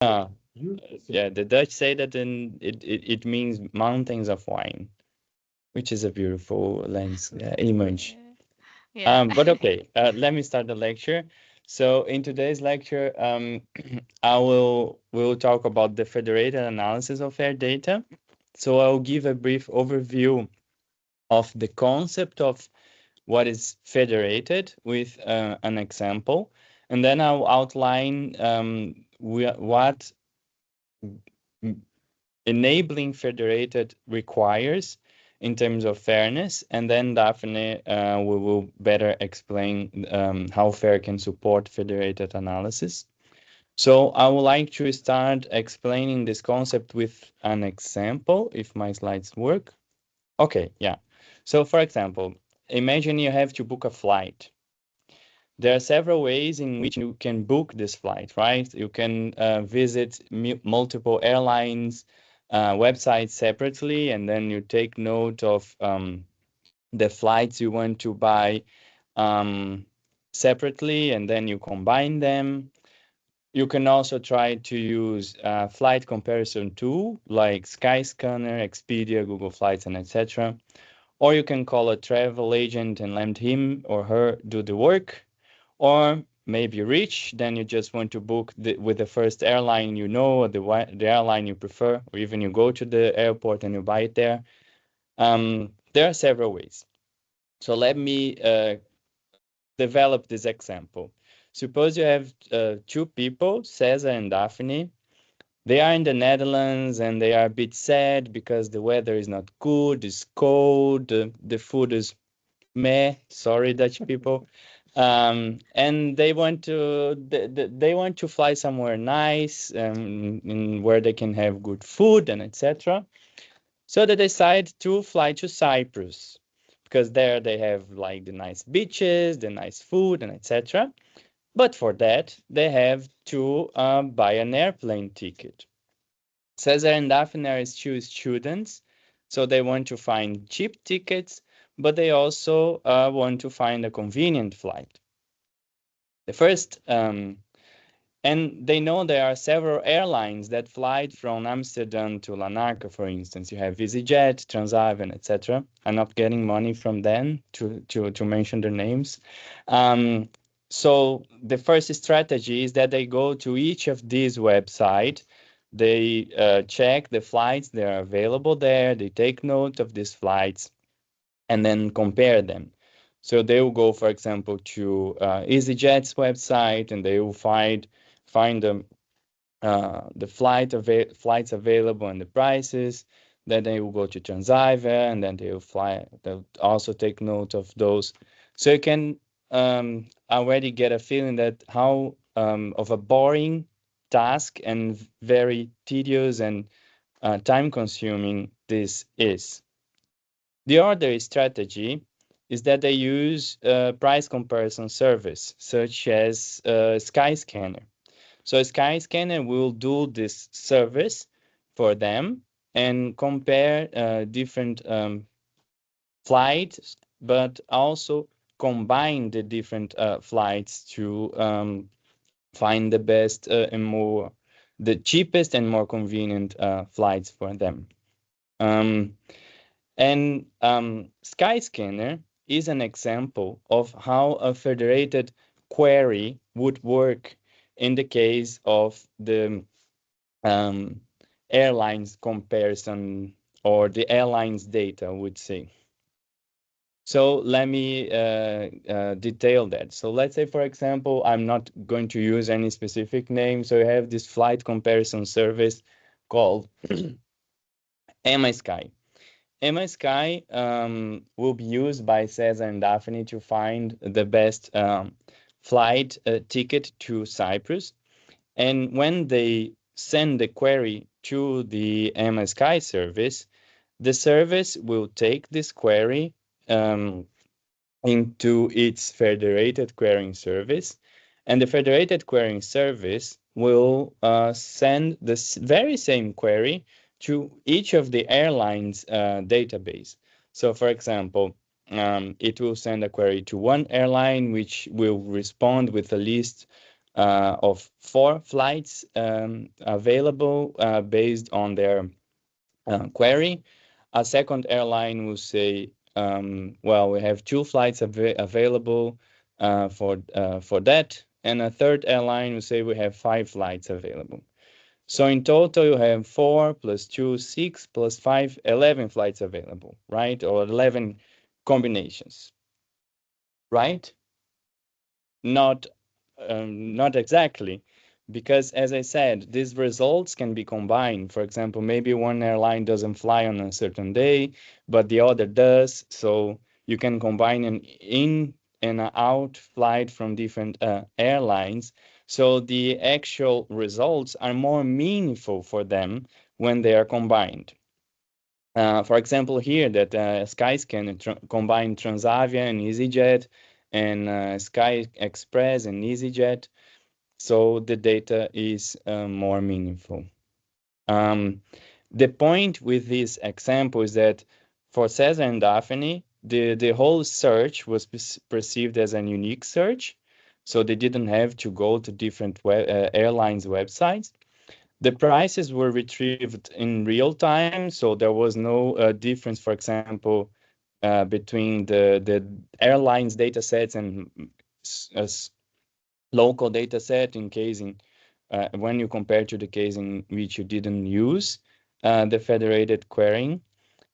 Uh, yeah, the Dutch say that it means mountains of wine, which is a beautiful image. Yeah. But okay, let me start the lecture. So in today's lecture, we'll talk about the federated analysis of FAIR data. So I'll give a brief overview of the concept of what is federated with an example, and then I'll outline what enabling federated requires in terms of fairness, and then Daphne will better explain how FAIR can support federated analysis. So I would like to start explaining this concept with an example, if my slides work. Okay, yeah. So for example, imagine you have to book a flight. There are several ways in which you can book this flight, right? You can visit multiple airlines websites separately, and then you take note of the flights you want to buy um, separately, and then you combine them. You can also try to use a flight comparison tool like Skyscanner, Expedia, Google Flights, and etc. Or you can call a travel agent and let him or her do the work. Or maybe you're rich, then you just want to book with the first airline you know, or the airline you prefer, or even you go to the airport and you buy it there. There are several ways. So let me develop this example. Suppose you have two people, Cesar and Daphne. They are in the Netherlands and they are a bit sad because the weather is not good, it's cold, the food is meh, sorry, Dutch people. And they want to fly somewhere nice, where they can have good food and etc. So they decide to fly to Cyprus because there they have like the nice beaches, the nice food, and etc. But for that, they have to buy an airplane ticket. Cesar and Daphne are still students, so they want to find cheap tickets, but they also want to find a convenient flight. The first, and they know there are several airlines that fly from Amsterdam to Larnaca, for instance. You have EasyJet, Transavia, etc. I'm not getting money from them to mention their names. Um, so the first strategy is that they go to each of these websites. They check the flights that are available there. They take note of these flights and then compare them. So they will go, for example, to EasyJet's website and they will find the flights available and the prices. Then they will go to Transavia and then they will fly. They'll also take note of those. So you can already get a feeling that how of a boring task and very tedious and time consuming this is. The other strategy is that they use price comparison service such as Skyscanner. So Skyscanner will do this service for them and compare different flights, but also combine the different flights to find the best the cheapest and more convenient flights for them. Um, and Skyscanner is an example of how a federated query would work in the case of the um, airlines comparison or the airlines data, I would say. So let me detail that. So let's say, for example, I'm not going to use any specific name. So you have this flight comparison service called MSky. MSky will be used by Cesar and Daphne to find the best flight ticket to Cyprus. And when they send the query to the MSky service, the service will take this query into its federated querying service. And the federated querying service will send the very same query to each of the airlines database. So, for example, it will send a query to one airline, which will respond with a list of 4 flights available based on their query. A second airline will say, well, we have 2 flights available for that, and a third airline will say we have 5 flights available. So in total, you have 4 plus 2, 6 plus 5, 11 flights available, right? Or 11 combinations, right? Not not exactly, because as I said, these results can be combined. For example, maybe one airline doesn't fly on a certain day, but the other does. So you can combine an in and an out flight from different airlines. So the actual results are more meaningful for them when they are combined. For example, here that Skyscan combine Transavia and EasyJet, and Sky Express and EasyJet, so the data is more meaningful. The point with this example is that for Cesar and Daphne, the whole search was perceived as a unique search, so they didn't have to go to different airlines' websites. The prices were retrieved in real time, so there was no difference, for example, between the airlines data sets and local data set in case when you compare to the case in which you didn't use the federated querying.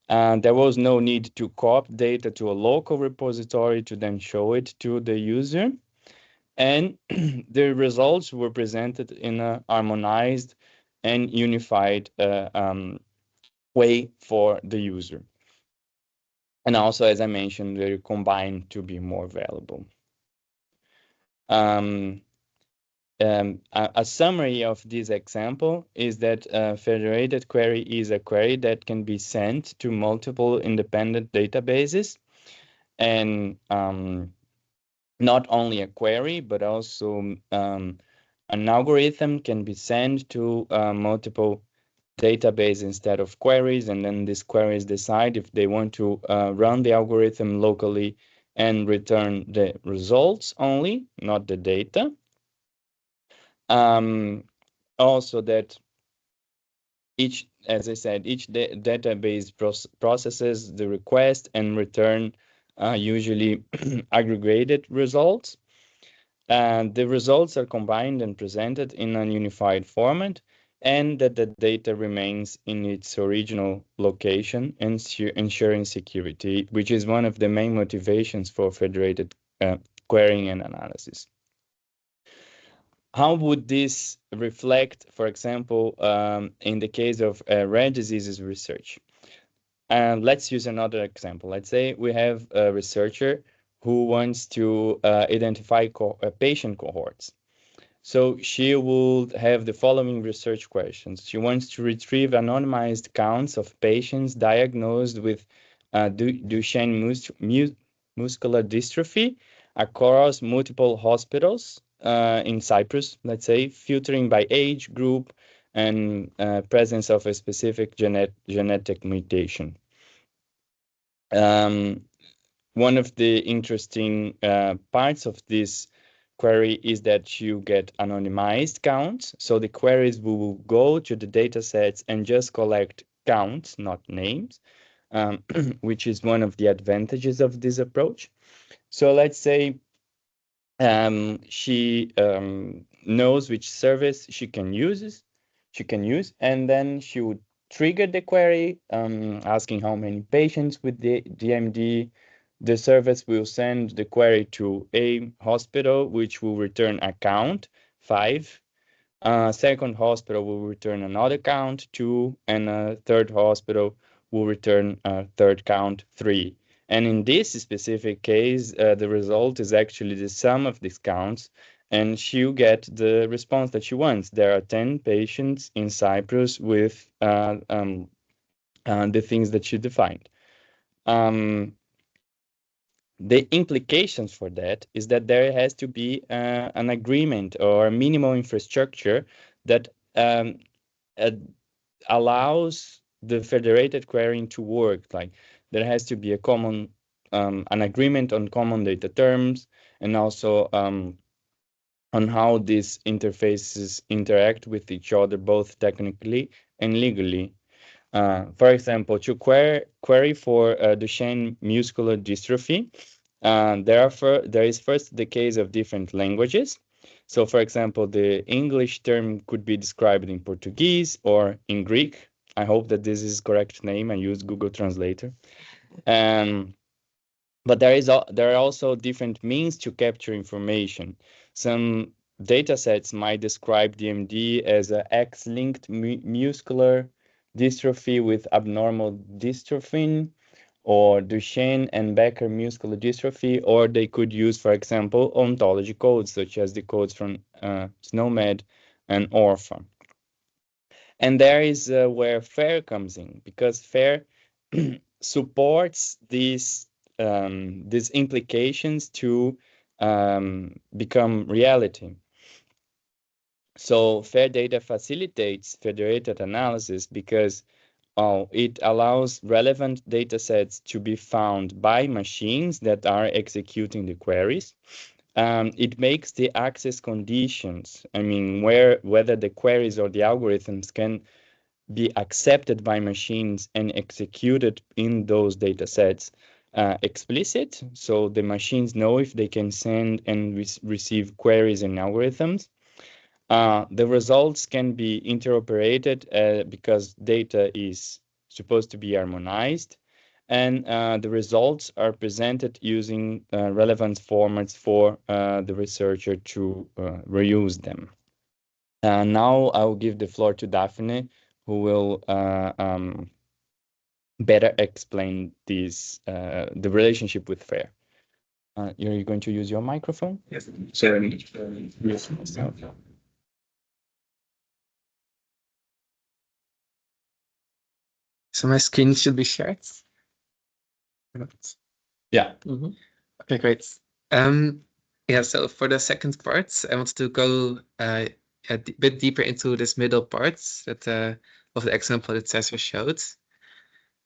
There was no need to copy data to a local repository to then show it to the user. And the results were presented in a harmonized and unified way for the user. And also, as I mentioned, they're combined to be more valuable. A summary of this example is that a federated query is a query that can be sent to multiple independent databases, and not only a query, but also an algorithm can be sent to multiple databases instead of queries, and then these queries decide if they want to run the algorithm locally and return the results only, not the data. Also that as I said, each database processes the request and return usually aggregated results. And the results are combined and presented in a unified format, and that the data remains in its original location, ensuring security, which is one of the main motivations for federated querying and analysis. How would this reflect, for example, in the case of rare diseases research? Let's use another example. Let's say we have a researcher who wants to identify patient cohorts. So she will have the following research questions. She wants to retrieve anonymized counts of patients diagnosed with Duchenne muscular dystrophy across multiple hospitals in Cyprus, let's say, filtering by age, group, and presence of a specific genetic mutation. One of the interesting parts of this query is that you get anonymized counts. So the queries will go to the data sets and just collect counts, not names, which is one of the advantages of this approach. So let's say she knows which service she can use, and then she would trigger the query asking how many patients with the DMD. The service will send the query to a hospital, which will return a count, 5. Second hospital will return another count, 2, and a third hospital will return a third count, 3. And in this specific case, the result is actually the sum of these counts, and she'll get the response that she wants. There are 10 patients in Cyprus with the things that she defined. The implications for that is that there has to be an agreement or a minimal infrastructure that allows the federated querying to work. Like there has to be a common an agreement on common data terms, and also on how these interfaces interact with each other, both technically and legally. For example, to query for Duchenne muscular dystrophy, there is first the case of different languages. So, for example, the English term could be described in Portuguese or in Greek. I hope that this is correct name. I use Google Translator. But there are also different means to capture information. Some data sets might describe DMD as a X-linked muscular dystrophy with abnormal dystrophin, or Duchenne and Becker muscular dystrophy, or they could use, for example, ontology codes, such as the codes from SNOMED and ORPHA. And there is where FAIR comes in, because FAIR supports these implications to become reality. So FAIR data facilitates federated analysis because it allows relevant data sets to be found by machines that are executing the queries. It makes the access conditions, I mean, whether the queries or the algorithms can be accepted by machines and executed in those data sets explicit. So the machines know if they can send and receive queries and algorithms. The results can be interoperated because data is supposed to be harmonized, and the results are presented using relevant formats for the researcher to reuse them. Now I'll give the floor to Daphne, who will better explain the relationship with FAIR. You're going to use your microphone? Yes. Yes. So my screen should be shared. Yeah. Okay, great. Yeah, so for the second part, I want to go a bit deeper into this middle part that of the example that Cesar showed.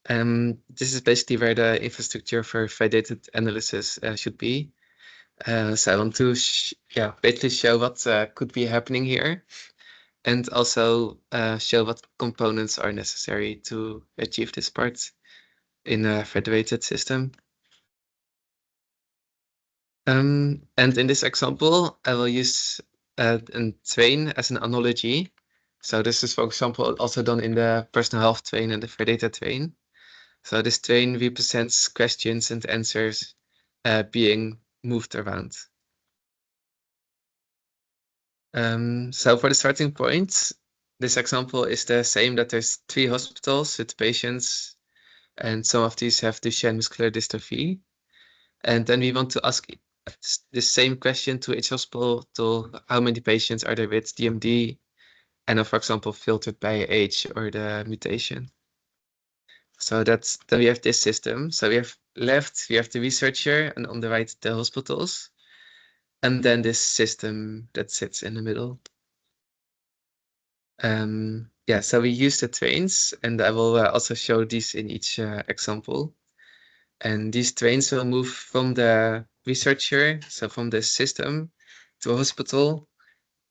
This is basically where the infrastructure for validated analysis should be. So I want to basically show what could be happening here, and also show what components are necessary to achieve this part in a federated system. And in this example, I will use a train as an analogy. So this is, for example, also done in the personal health train and the federated train. So this train represents questions and answers being moved around. So for the starting point, this example is the same, that there's 3 hospitals with patients, and some of these have Duchenne muscular dystrophy. And then we want to ask the same question to each hospital, to how many patients are there with DMD, and for example, filtered by age or the mutation. So then we have this system. So we have the researcher, and on the right, the hospitals, and then this system that sits in the middle. Yeah, so we use the trains, and I will also show these in each example. And these trains will move from the researcher, so from the system, to a hospital,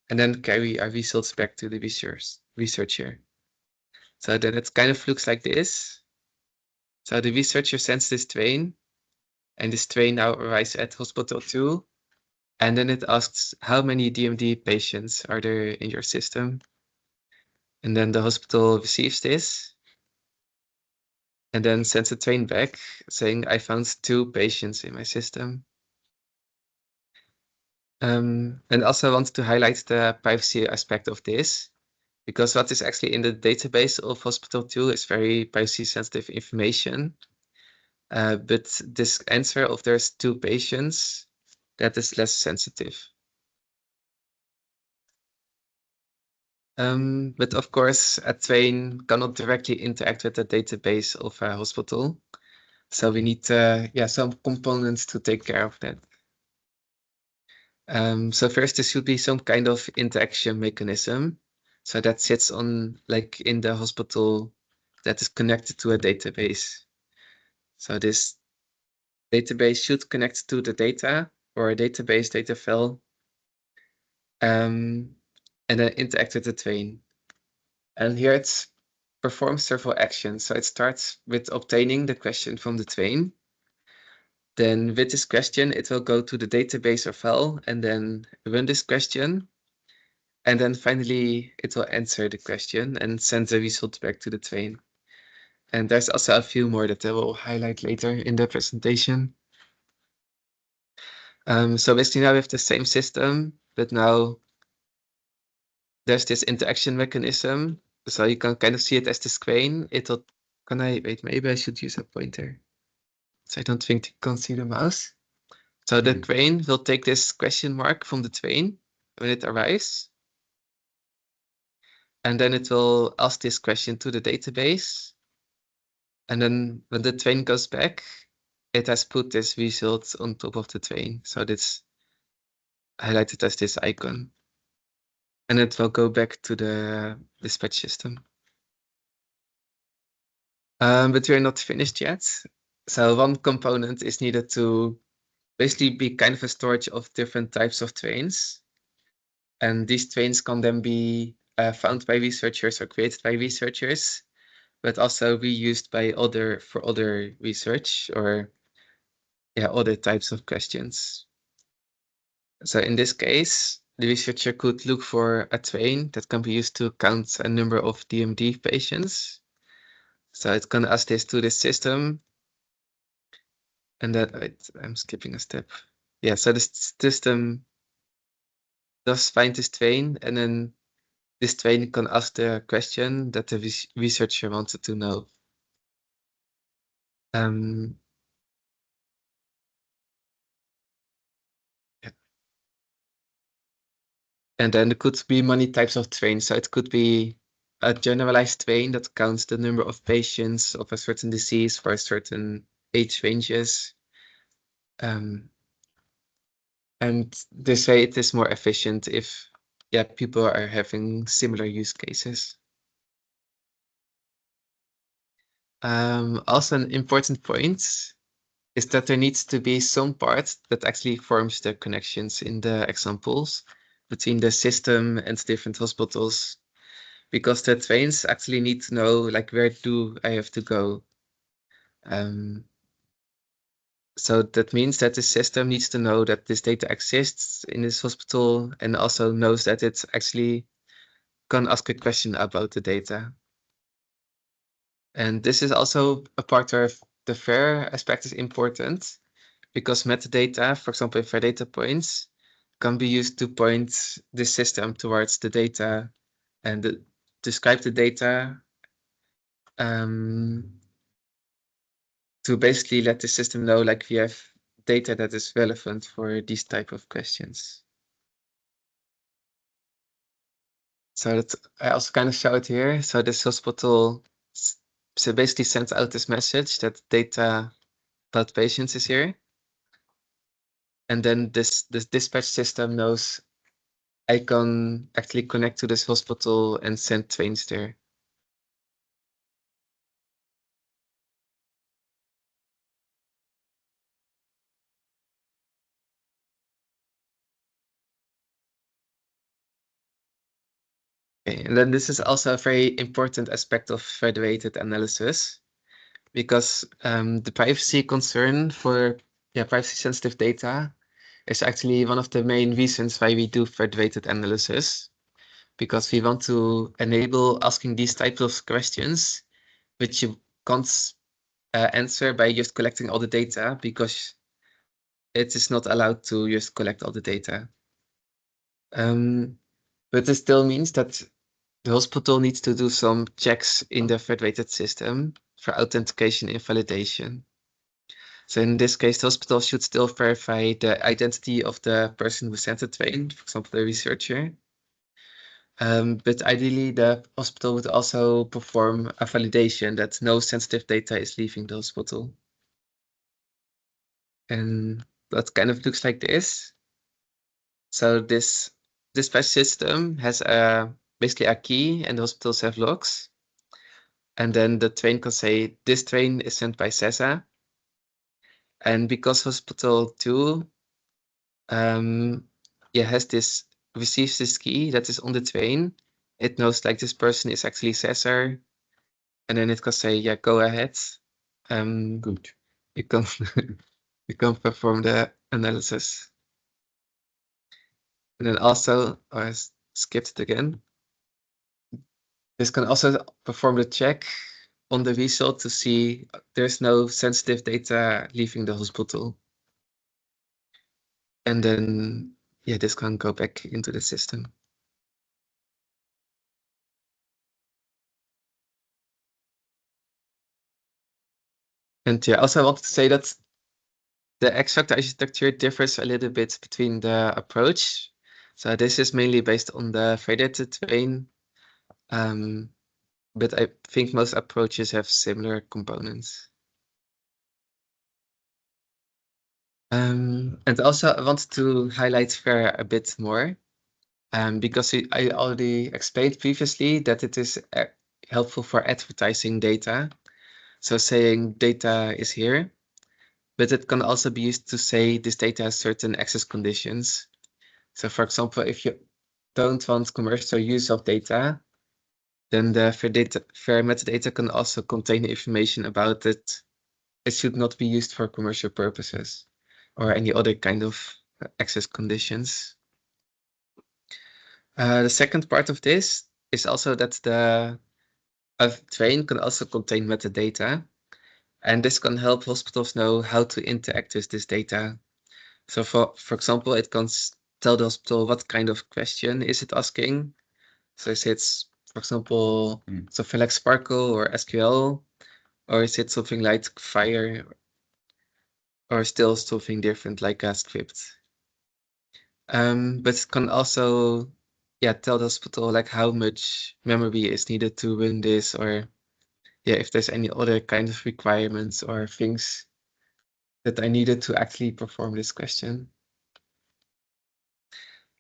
and then carry our results back to the researcher. So then it kind of looks like this. So the researcher sends this train, and this train now arrives at hospital 2, and then it asks how many DMD patients are there in your system. And then the hospital receives this, and then sends a train back saying, I found 2 patients in my system. And also I want to highlight the privacy aspect of this, because what is actually in the database of hospital 2 is very privacy sensitive information. But this answer of there's 2 patients, that is less sensitive. But of course, a train cannot directly interact with the database of a hospital. So we need some components to take care of that. So first, there should be some kind of interaction mechanism. So that sits on, like, in the hospital, that is connected to a database. So this database should connect to the data or a database data file. and then interact with the train. And here it performs several actions. So it starts with obtaining the question from the train. Then with this question, it will go to the database or file and then run this question. And then finally, it will answer the question and send the result back to the train. And there's also a few more that I will highlight later in the presentation. So basically now we have the same system, but now there's this interaction mechanism. So you can kind of see it as the screen. It'll, wait, maybe I should use a pointer. So I don't think you can see the mouse. So the crane will take this question mark from the train when it arrives. And then it will ask this question to the database. And then when the train goes back, it has put this result on top of the train. So it's highlighted as this icon. And it will go back to the dispatch system. But we're not finished yet. So one component is needed to basically be kind of a storage of different types of trains. And these trains can then be found by researchers or created by researchers, but also reused by for other research or other types of questions. So in this case, the researcher could look for a train that can be used to count a number of DMD patients. So it can ask this to the system. And then, wait, I'm skipping a step. Yeah, so the system does find this train, and then this train can ask the question that the researcher wanted to know. And then there could be many types of trains. So it could be a generalized train that counts the number of patients of a certain disease for a certain age ranges. And this way it is more efficient if people are having similar use cases. Also an important point is that there needs to be some part that actually forms the connections in the examples between the system and different hospitals, because the trains actually need to know, like, where do I have to go? So that means that the system needs to know that this data exists in this hospital and also knows that it actually can ask a question about the data. And this is also a part where the FAIR aspect is important, because metadata, for example, FAIR data points, can be used to point the system towards the data and describe the data to basically let the system know, like, we have data that is relevant for these type of questions. So that I also kind of show it here. So this hospital basically sends out this message that data about patients is here. And then this dispatch system knows I can actually connect to this hospital and send trains there. Okay, and then this is also a very important aspect of federated analysis, because the privacy concern for privacy sensitive data is actually one of the main reasons why we do federated analysis, because we want to enable asking these types of questions, which you can't answer by just collecting all the data, because it is not allowed to just collect all the data. But this still means that the hospital needs to do some checks in the federated system for authentication and validation. So in this case, the hospital should still verify the identity of the person who sent the train, for example, the researcher. But ideally, the hospital would also perform a validation that no sensitive data is leaving the hospital. And that kind of looks like this. So this dispatch system has basically a key, and the hospitals have logs. And then the train can say, this train is sent by Cesar. And because hospital 2 has this receives this key that is on the train, it knows like this person is actually Cesar, and then it can say, yeah, go ahead. Good. You can you can perform the analysis. And then also, I skipped it again. This can also perform the check on the result to see there's no sensitive data leaving the hospital. And then, yeah, this can go back into the system. And yeah, also I wanted to say that the extract architecture differs a little bit between the approach. So this is mainly based on the federated train, but I think most approaches have similar components. And also I wanted to highlight FAIR a bit more, because I already explained previously that it is helpful for advertising data. So saying data is here, but it can also be used to say this data has certain access conditions. So for example, if you don't want commercial use of data, then the FAIR metadata can also contain information about it. It should not be used for commercial purposes or any other kind of access conditions. The second part of this is also that the train can also contain metadata, and this can help hospitals know how to interact with this data. So for example, it can tell the hospital what kind of question is it asking. So is it, for example, something like Sparkle or SQL, or is it something like F.A.I.R, or still something different like a script? But it can also, yeah, tell the hospital like how much memory is needed to run this, or yeah, if there's any other kind of requirements or things that I needed to actually perform this question.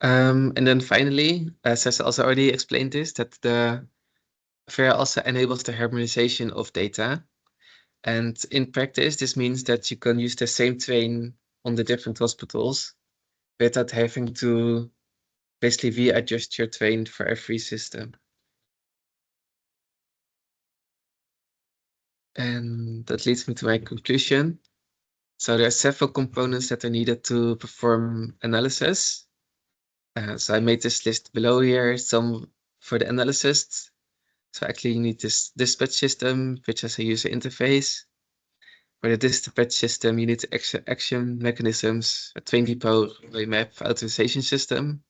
And then finally, Cesar also already explained this, that the FAIR also enables the harmonization of data. And in practice, this means that you can use the same train on the different hospitals without having to basically readjust your train for every system. And that leads me to my conclusion. So there are several components that are needed to perform analysis. So I made this list below here, some for the analysis. So actually you need this dispatch system, which has a user interface. For the dispatch system, you need the action mechanisms, a train depot, map, authorization system.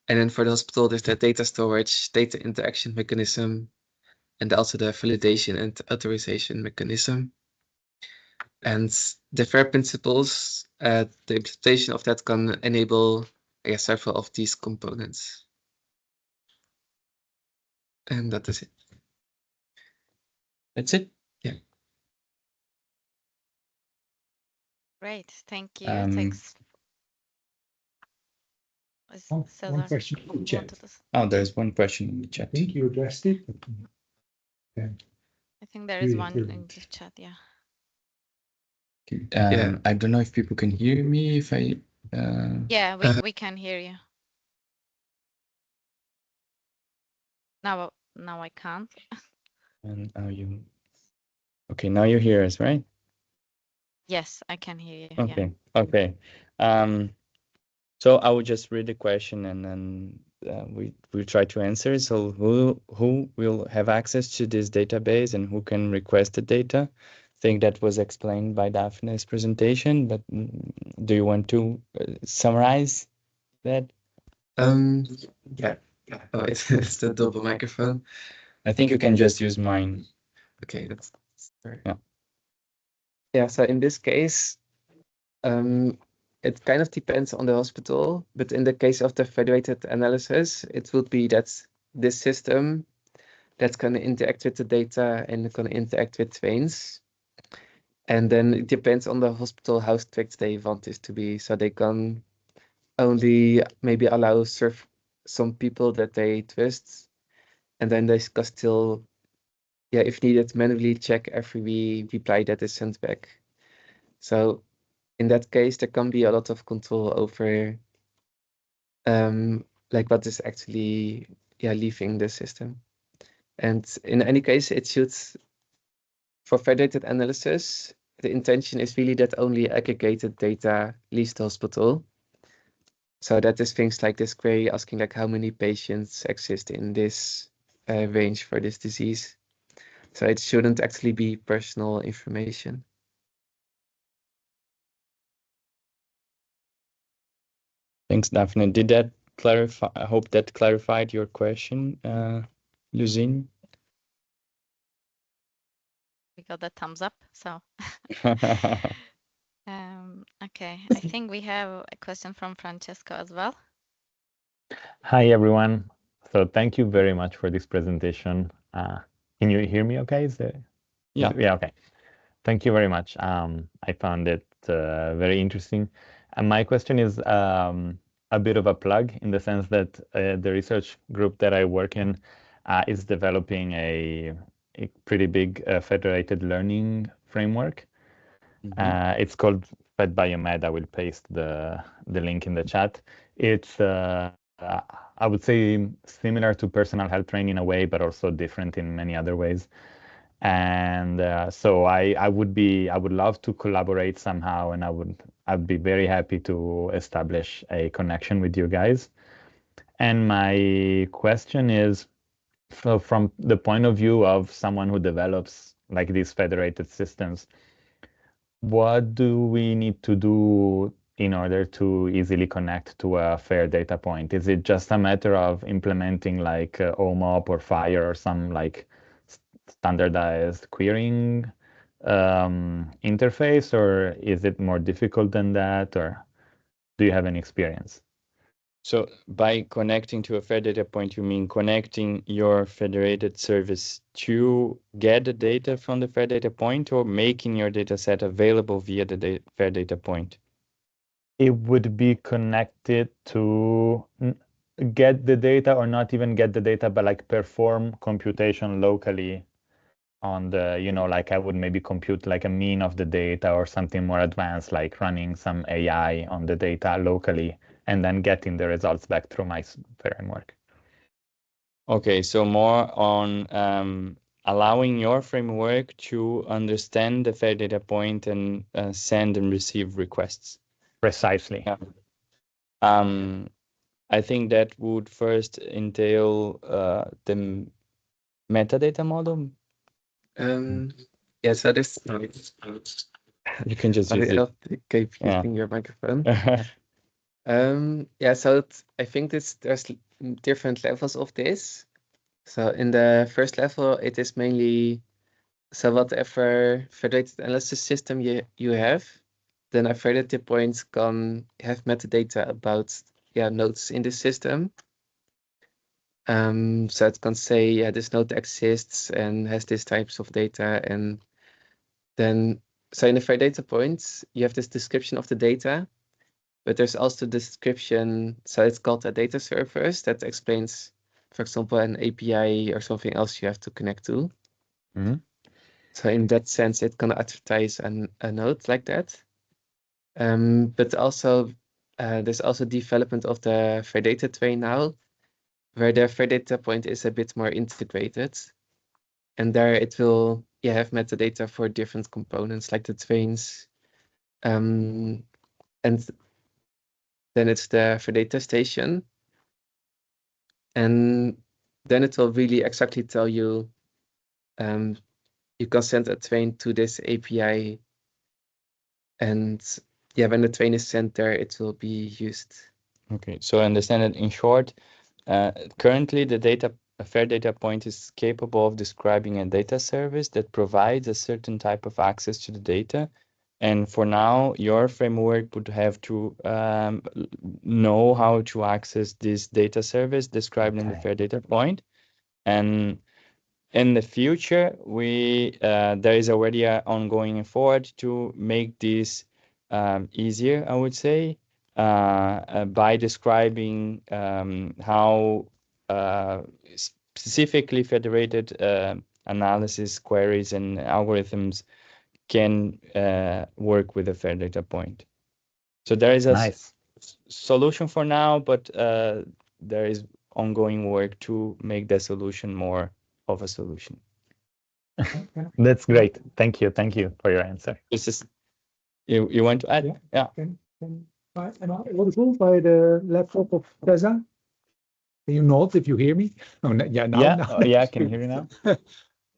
And then for the hospital, there's the data storage, data interaction mechanism, and also the validation and authorization mechanism. And the FAIR principles, the implementation of that can enable several of these components. And that is it. That's it. Yeah. Great, thank you. Thanks. One Cesar question in the chat. wanted us. Oh, there's one question in the chat. I think you addressed it. Okay. I think there is Really one in brilliant. the chat, yeah. Yeah. I don't know if people can hear me. If I Yeah, we can hear you. Now I can't. and are you okay? Now you hear us, right? Yes, I can hear you. Okay. Okay. So I will just read the question and then we try to answer. So who will have access to this database and who can request the data? I think that was explained by Daphne's presentation, but do you want to summarize that? Yeah. Oh, it's the double microphone. I think you can just use mine. Okay, that's fair. Yeah. Yeah, so in this case, it kind of depends on the hospital, but in the case of the federated analysis, it would be that this system that's going to interact with the data and going to interact with trains. And then it depends on the hospital how strict they want this to be. So they can only maybe allow some people that they trust, and then they can still, yeah, if needed, manually check every reply that is sent back. So in that case, there can be a lot of control over like what is actually leaving the system. And in any case, it should, for federated analysis, the intention is really that only aggregated data leaves the hospital. So that is things like this query asking like how many patients exist in this range for this disease. So it shouldn't actually be personal information. Thanks, Daphne. Did that clarify? I hope that clarified your question, Luzine. We got the thumbs up. So okay, I think we have a question from Francesco as well. Hi, everyone. So thank you very much for this presentation. Can you hear me okay? Yeah. Yeah, okay. Thank you very much. I found it very interesting. And my question is a bit of a plug in the sense that the research group that I work in is developing a pretty big federated learning framework. It's called Fedbiomed. I will paste the link in the chat. It's I would say similar to personal health training in a way, but also different in many other ways. And so I would love to collaborate somehow, and I'd be very happy to establish a connection with you guys. And my question is, so from the point of view of someone who develops like these federated systems, what do we need to do in order to easily connect to a FAIR data point? Is it just a matter of implementing like OMOP or FAIR or some like standardized querying interface, or is it more difficult than that, or do you have any experience? So by connecting to a FAIR data point, you mean connecting your federated service to get the data from the FAIR data point, or making your data set available via the FAIR data point? It would be connected to get the data, or not even get the data, but like perform computation locally on the, like I would maybe compute like a mean of the data or something more advanced, like running some AI on the data locally and then getting the results back through my framework. Okay, so more on allowing your framework to understand the FAIR data point and send and receive requests. Precisely. Yeah. I think that would first entail the metadata model. Yeah, so this. You can just use it. Keep using your microphone. Yeah, so I think there's different levels of this. So in the first level, it is mainly, so whatever federated analysis system you have, then a FAIR data point can have metadata about nodes in the system. So it can say, this node exists and has these types of data. And then, so in the FAIR data point, you have this description of the data, but there's also description, so it's called a data service that explains, for example, an API or something else you have to connect to. So in that sense, it can advertise a node like that. But also, there's also development of the FAIR data train now, where the FAIR data point is a bit more integrated. And there it will have metadata for different components like the trains. And then it's the FAIR data station. And then it will really exactly tell you, you can send a train to this API. And when the train is sent there, it will be used. Okay, so I understand that in short, currently the FAIR data point is capable of describing a data service that provides a certain type of access to the data. And for now, your framework would have to know how to access this data service described in the FAIR data point. And in the future, there is already an ongoing effort to make this easier, I would say, by describing how specifically federated analysis queries and algorithms can work with a FAIR data point. So there is a solution for now, but there is ongoing work to make the solution more of a solution. That's great. Thank you. Thank you for your answer. This is you want to add? Yeah. Yeah. Am I audible by the laptop of Cesar? Can you nod if you hear me? Oh, yeah, now. Yeah, now. yeah, I can hear you now.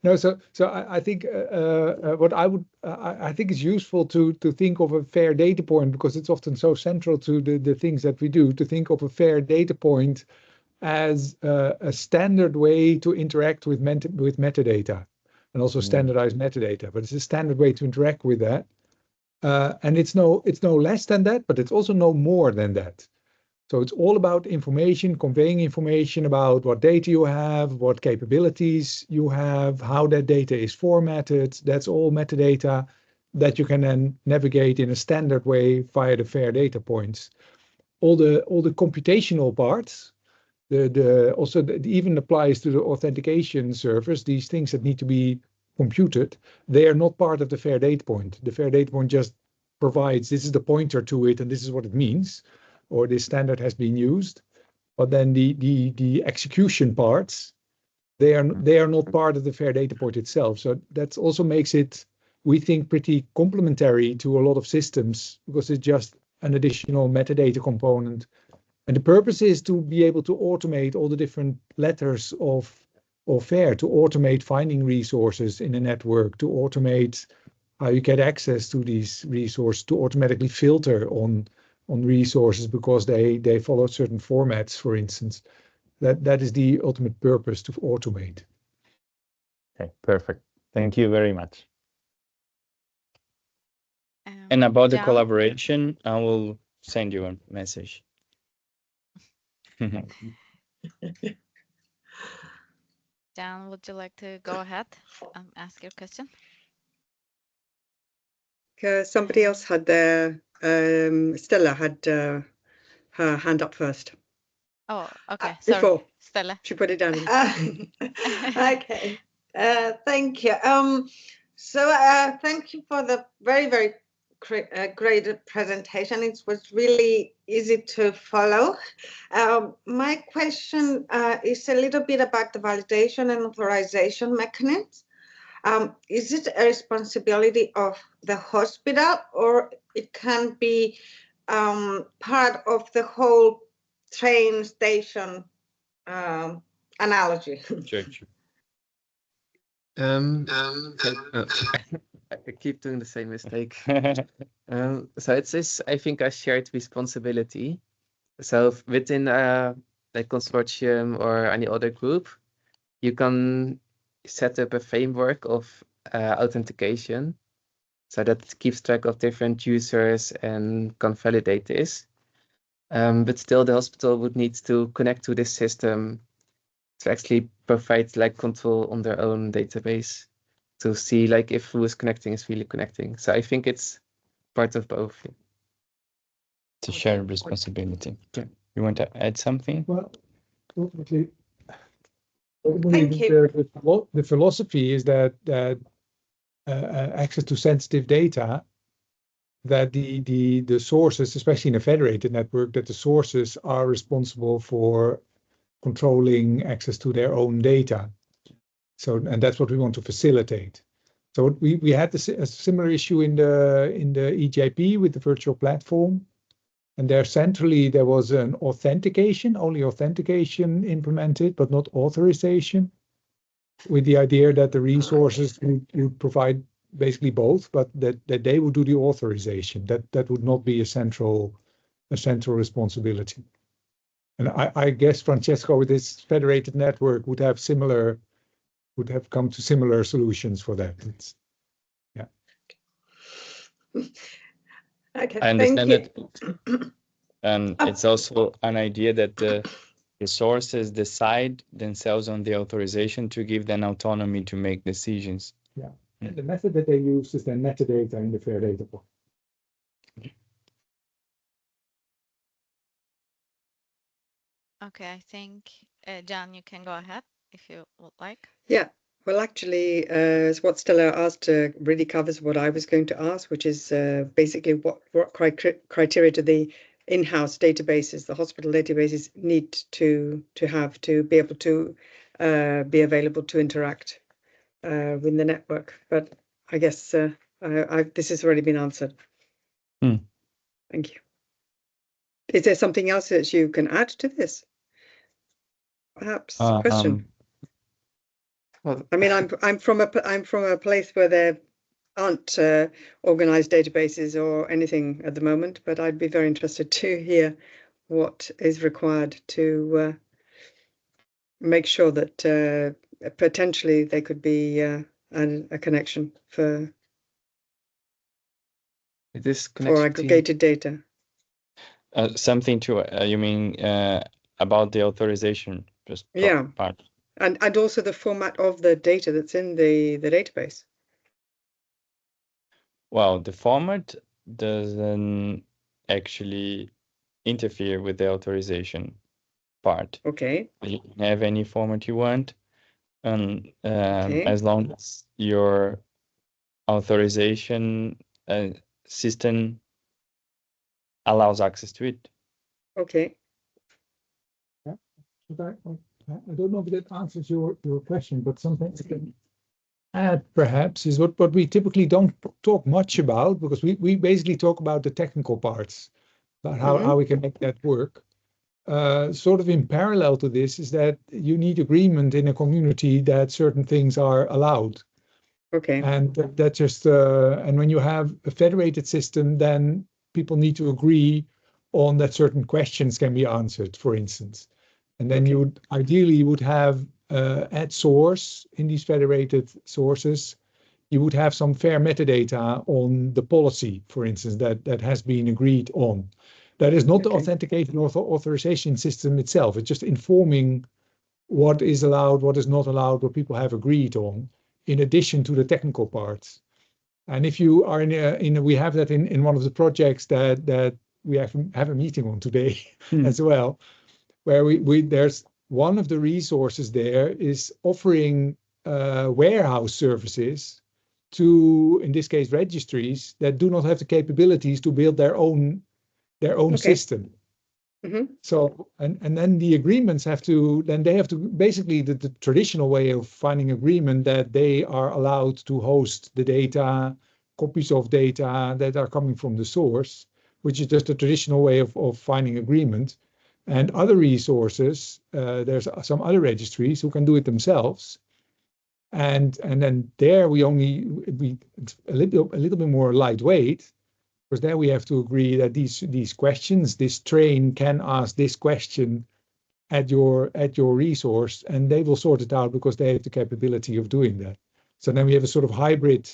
No, so I think what I think is useful to think of a FAIR data point, because it's often so central to the things that we do, to think of a FAIR data point as a standard way to interact with metadata, and also standardized metadata. But it's a standard way to interact with that, and it's no less than that, but it's also no more than that. So it's all about information, conveying information about what data you have, what capabilities you have, how that data is formatted. That's all metadata that you can then navigate in a standard way via the FAIR data points. All the computational parts, also even applies to the authentication servers. These things that need to be computed, they are not part of the FAIR data point. The FAIR data point just provides, this is the pointer to it, and this is what it means, or this standard has been used. But then the execution parts, they are not part of the FAIR data point itself. So that also makes it, we think, pretty complementary to a lot of systems, because it's just an additional metadata component. And the purpose is to be able to automate all the different letters of FAIR, to automate finding resources in a network, to automate how you get access to these resources, to automatically filter on resources because they follow certain formats, for instance. That is the ultimate purpose, to automate. Okay, perfect. Thank you very much. And about the Jan? collaboration, I will send you a message. Dan, would you like to go ahead and ask your question? Somebody else had their, Stella had her hand up first. Oh, okay. Sorry, Before Stella. she put it down. Okay. Thank you. Thank you for the very, very great presentation. It was really easy to follow. My question is a little bit about the validation and authorization mechanisms. Is it a responsibility of the hospital, or it can be part of the whole train station analogy? Church. I keep doing the same mistake. So it's this, I think, a shared responsibility. So within a consortium or any other group, you can set up a framework of authentication, so that it keeps track of different users and can validate this. But still, the hospital would need to connect to this system to actually provide control on their own database, to see if who is connecting is really connecting. So I think it's part of both. It's a shared responsibility. Yeah. You want to add something? Well, ultimately, Thank you. the philosophy is that access to sensitive data, that the sources, especially in a federated network, that the sources are responsible for controlling access to their own data. So, and that's what we want to facilitate. So we had a similar issue in the EJP with the virtual platform, and there centrally there was an only authentication implemented, but not authorization, with the idea that the resources would provide basically both, but that they would do the authorization. That would not be a central responsibility. And I guess Francesco, with this federated network, would have come to similar solutions for that. Yeah. Okay, I understand thank that. And it's also an idea that the sources decide themselves on the authorization to give them autonomy to make decisions. Yeah. And the method that they use is then metadata in the FAIR data point. Okay, I think, Jan, you can go ahead if you would like. Yeah. Well, actually, what Stella asked really covers what I was going to ask, which is basically what criteria do the in-house databases, the hospital databases, need to be able to be available to interact with the network. But I guess this has already been answered. Thank you. Is there something else that you can add to this? Perhaps question. Well, I mean, I'm from a place where there aren't organized databases or anything at the moment, but I'd be very interested to hear what is required to make sure that potentially there could be a connection for aggregated data. Something to you mean about the authorization? Just part. And also the format of the data that's in the database. Well, the format doesn't actually interfere with the authorization part. Okay. You can have any format you want, and as long as your authorization system allows access to it. Okay. Yeah. But I don't know if that answers your question, but something I can add perhaps is what we typically don't talk much about, because we basically talk about the technical parts, about how we can make that work. Sort of in parallel to this is that you need agreement in a community that certain things are allowed. Okay. And that just and when you have a federated system, then people need to agree on that certain questions can be answered, for instance. And then you would ideally have at source in these federated sources, you would have some FAIR metadata on the policy, for instance, that has been agreed on. That is not the authentication or authorization system itself. It's just informing what is allowed, what is not allowed, what people have agreed on, in addition to the technical parts. And if you are we have that in one of the projects that we have a meeting on today as well, where there's one of the resources there is offering warehouse services to, in this case, registries that do not have the capabilities to build their own system. So, and then the agreements have to basically the traditional way of finding agreement that they are allowed to host the data, copies of data that are coming from the source, which is just a traditional way of finding agreement. And other resources, there's some other registries who can do it themselves. And then there we it's a little bit more lightweight, because there we have to agree that these questions, this train can ask this question at your resource, and they will sort it out because they have the capability of doing that. So then we have a sort of hybrid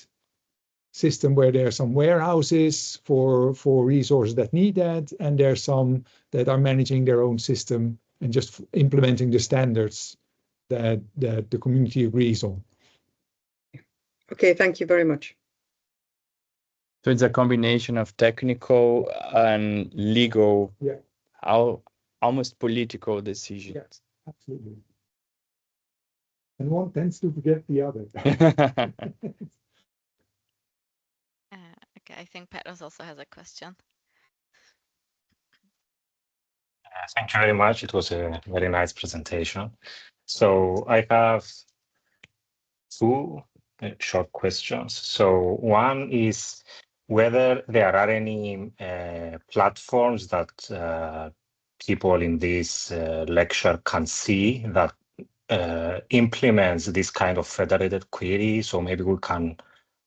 system where there are some warehouses for resources that need that, and there are some that are managing their own system and just implementing the standards that the community agrees on. Okay, thank you very much. So it's a combination of technical and legal, almost political decisions. Yes, absolutely. And one tends to forget the other. Okay, I think Petros also has a question. Thank you very much. It was a very nice presentation. So I have two short questions. So one is whether there are any platforms that people in this lecture can see that implements this kind of federated query. So maybe we can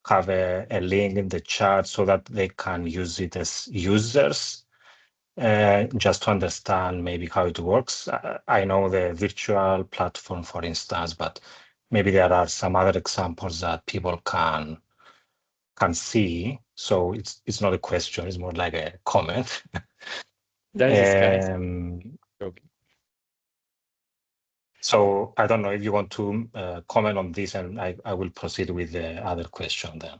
have a link in the chat so that they can use it as users, just to understand maybe how it works. I know the virtual platform, for instance, but maybe there are some other examples that people can see. So it's not a question; it's more like a comment. Okay. So I don't know if you want to comment on this, and I will proceed with the other question then.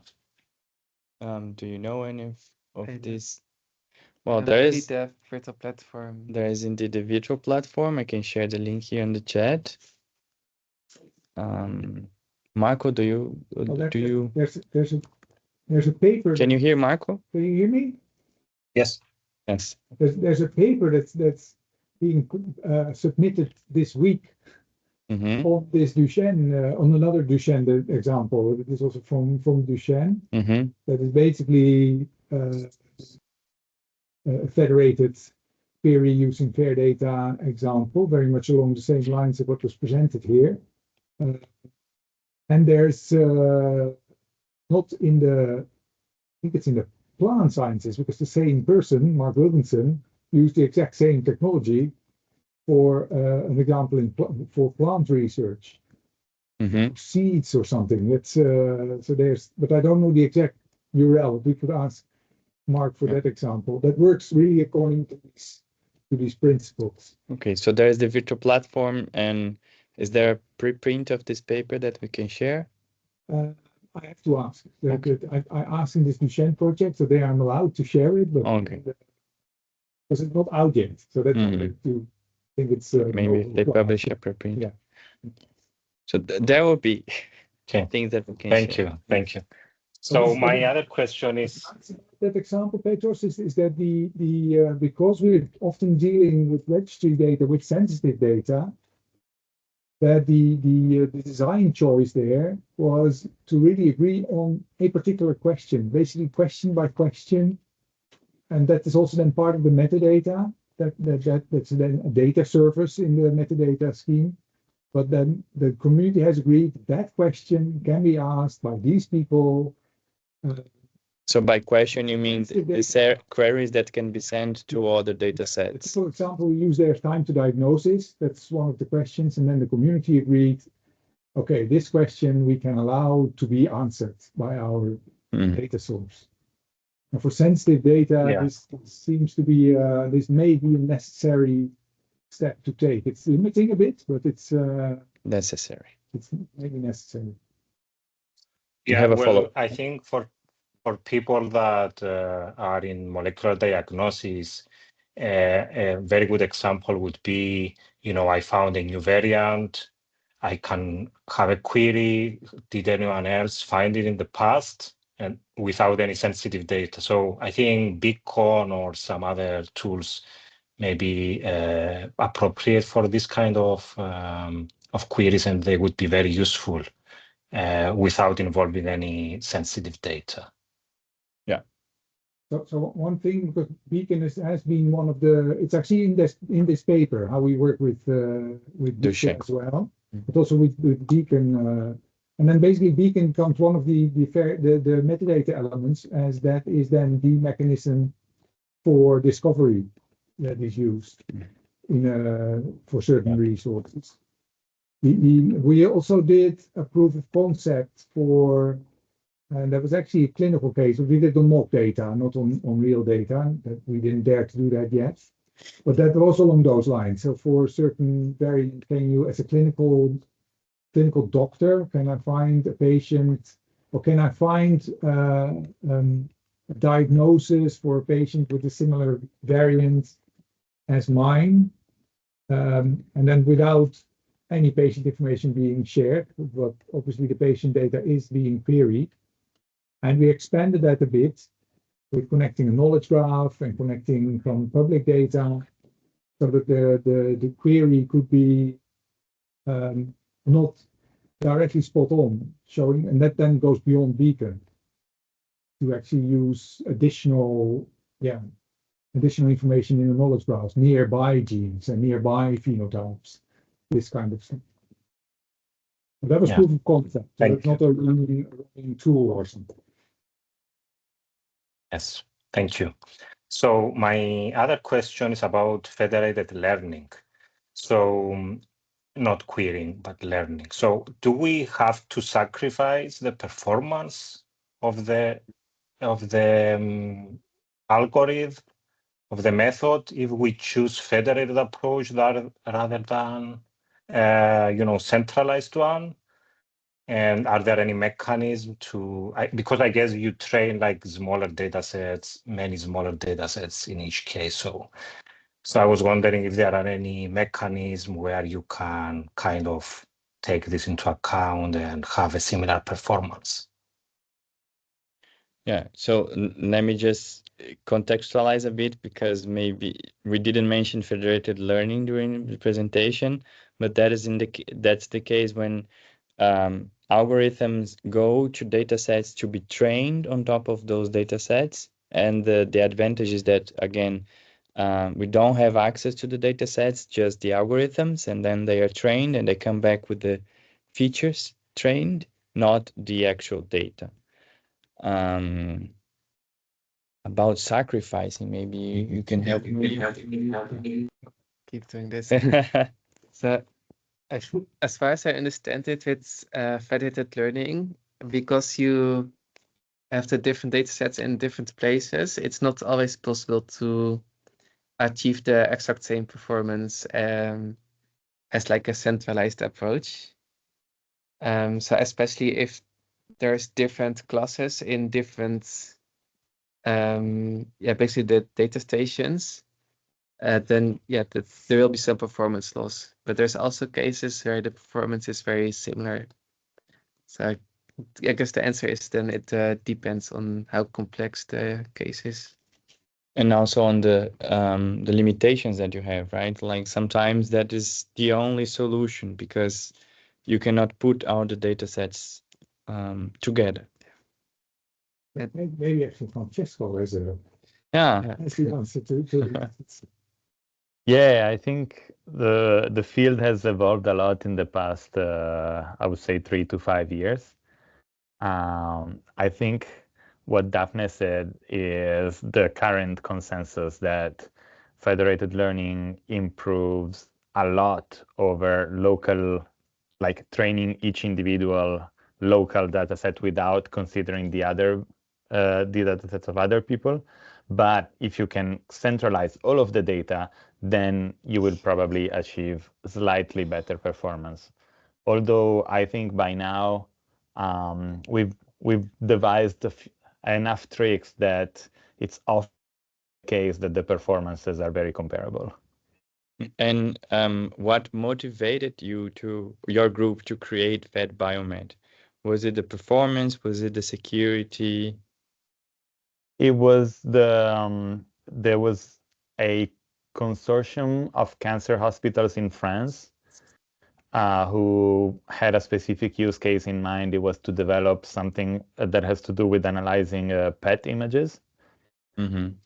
Do you know any of these? Well, there is the virtual platform. There is indeed a virtual platform. I can share the link here in the chat. Marco, do you? There's a paper. Can you hear Marco? Can you hear me? Yes. Yes. There's a paper that's being submitted this week Mm-hmm. on this Duchenne, on another Duchenne example. It is also from Duchenne. Mm-hmm. That is basically a federated query using FAIR data example, very much along the same lines of what was presented here. And there's not in the, I think it's in the plant sciences, because the same person, Mark Wilkinson, used the exact same technology for an example for plant research, seeds or something. That's so there's, but I don't know the exact URL. We could ask Mark for that example. That works really according to these principles. Okay, so there is the virtual platform, and is there a preprint of this paper that we can share? I have to ask. Okay. I asked in this Duchenne project, so they are allowed to share it, but because it's not out yet, so that's I think it's maybe they publish a preprint. Yeah. So there will be things that we can Thank share. you. Thank you. So my other question is that example, Petros, is that the because we're often dealing with registry data, with sensitive data, that the design choice there was to really agree on a particular question, basically question by question, and that is also then part of the metadata. That's then a data service in the metadata scheme. But then the community has agreed that question can be asked by these people. So by question, you mean queries that can be sent to other data sets? For example, we use their time to diagnosis. That's one of the questions. And then the community agreed, okay, this question we can allow to be answered by our data source. And for sensitive data, this seems to be, this may be a necessary step to take. It's limiting a bit, but it's necessary. It's maybe necessary. Yeah, well, I think for people that are in molecular diagnosis, a very good example would be, I found a new variant. I can have a query. Did anyone else find it in the past? And without any sensitive data. So I think Beacon or some other tools may be appropriate for this kind of queries, and they would be very useful without involving any sensitive data. Yeah. So one thing, because Beacon has been one of the, it's actually in this paper how we work with Duchenne as well, but also with Beacon. And then basically Beacon becomes one of the metadata elements, as that is then the mechanism for discovery that is used for certain resources. We also did a proof of concept for, and that was actually a clinical case. We did on mock data, not on real data. That we didn't dare to do that yet. But that was along those lines. So for certain can you, as a clinical doctor, can I find a patient, or can I find a diagnosis for a patient with a similar variant as mine, and then without any patient information being shared, but obviously the patient data is being queried. And we expanded that a bit with connecting a knowledge graph and connecting from public data, so that the query could be not directly spot on, showing, and that then goes beyond Beacon to actually use additional information in the knowledge graphs, nearby genes and nearby phenotypes, this kind of thing. But that was proof of concept. So it's not a running tool or something. Yes, thank you. So my other question is about federated learning. So not querying, but learning. So do we have to sacrifice the performance of the algorithm, of the method, if we choose federated approach rather than centralized one? And are there any mechanism to, because I guess you train like smaller data sets, many smaller data sets in each case. So I was wondering if there are any mechanism where you can kind of take this into account and have a similar performance. Yeah, so let me just contextualize a bit, because maybe we didn't mention federated learning during the presentation, but that's the case when algorithms go to data sets to be trained on top of those data sets. And the advantage is that, again, we don't have access to the data sets, just the algorithms, and then they are trained and they come back with the features trained, not the actual data. About sacrificing, maybe you can help me. Keep doing this. So, as far as I understand it, with federated learning, because you have the different data sets in different places, it's not always possible to achieve the exact same performance as like a centralized approach. So especially if there's different classes in different, basically the data stations, then there will be some performance loss. But there's also cases where the performance is very similar. So I guess the answer is then it depends on how complex the case is. And also on the limitations that you have, right? Like sometimes that is the only solution, because you cannot put all the data sets together. Maybe actually Francesco has a Yeah. has the answer to Yeah, I think the field has evolved a lot in the past, I would say 3 to 5 years. I think what Daphne said is the current consensus that federated learning improves a lot over local, like training each individual local data set without considering the data sets of other people. But if you can centralize all of the data, then you will probably achieve slightly better performance. Although I think by now we've devised enough tricks that it's often the case that the performances are very comparable. And what motivated your group to create FedBiomed? Was it the performance? Was it the security? It was there was a consortium of cancer hospitals in France who had a specific use case in mind. It was to develop something that has to do with analyzing PET images. And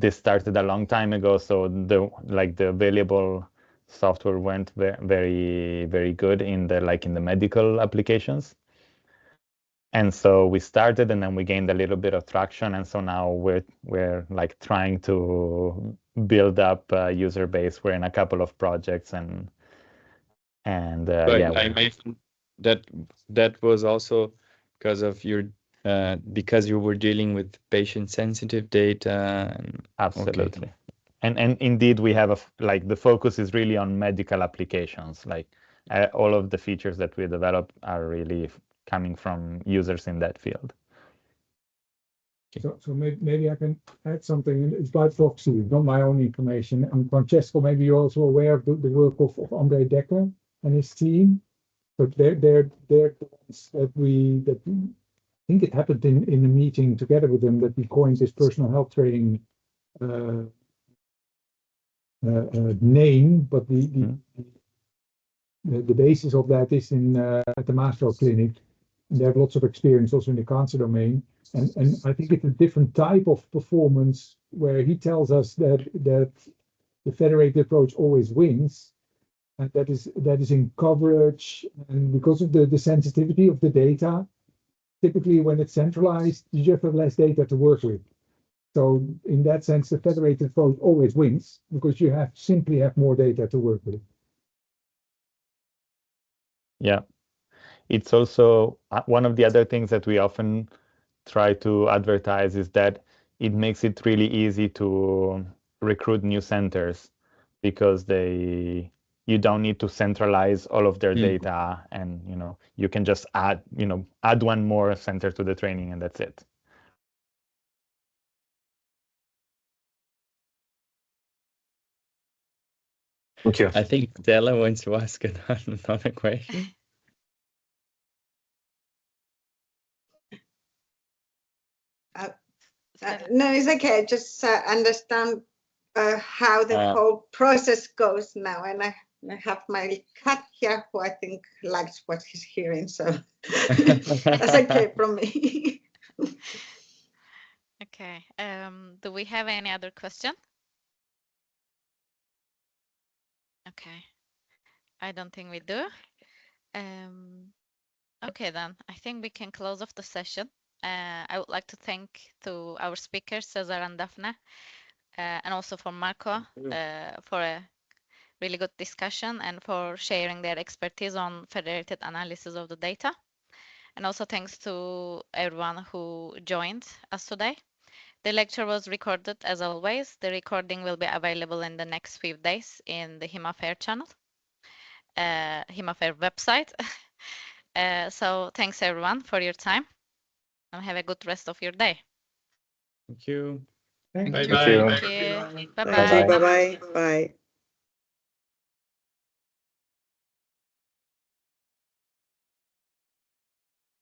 this started a long time ago, so the available software went very, very good in the medical applications. And so we started, and then we gained a little bit of traction, and so now we're like trying to build up a user base. We're in a couple of projects, and I imagine that was also because of because you were dealing with patient-sensitive data. Absolutely. Okay. And indeed, we have the focus is really on medical applications. Like all of the features that we develop are really coming from users in that field. So maybe I can add something. It's by proxy, not my own information. And Francesco, maybe you're also aware of the work of André Dekker and his team. But they're the ones that I think it happened in a meeting together with them that we coined this personal health training name. But the basis of that is at the Maastro Clinic. And they have lots of experience also in the cancer domain. And I think it's a different type of performance where he tells us that the federated approach always wins. And that is in coverage, and because of the sensitivity of the data, typically when it's centralized, you just have less data to work with. So in that sense, the federated approach always wins because you simply have more data to work with. Yeah. It's also one of the other things that we often try to advertise is that it makes it really easy to recruit new centers because you don't need to centralize all of their data, and you can just add one more center to the training, and that's it. Thank you. I think Stella wants to ask another question. No, it's okay. Just understand how the whole process goes now, and I have my cat here who I think likes what he's hearing, so that's okay from me. Okay. Do we have any other question? Okay. I don't think we do. Okay, then I think we can close off the session. I would like to thank to our speakers, Cesar and Daphne, and also for Marco for a really good discussion and for sharing their expertise on federated analysis of the data. And also thanks to everyone who joined us today. The lecture was recorded as always. The recording will be available in the next few days in the HemaFAIR channel, HemaFAIR website. So thanks everyone for your time and have a good rest of your day. Thank you. Thank Bye you. bye. you. Thank you. Thank Bye-bye. you. Bye-bye. Bye.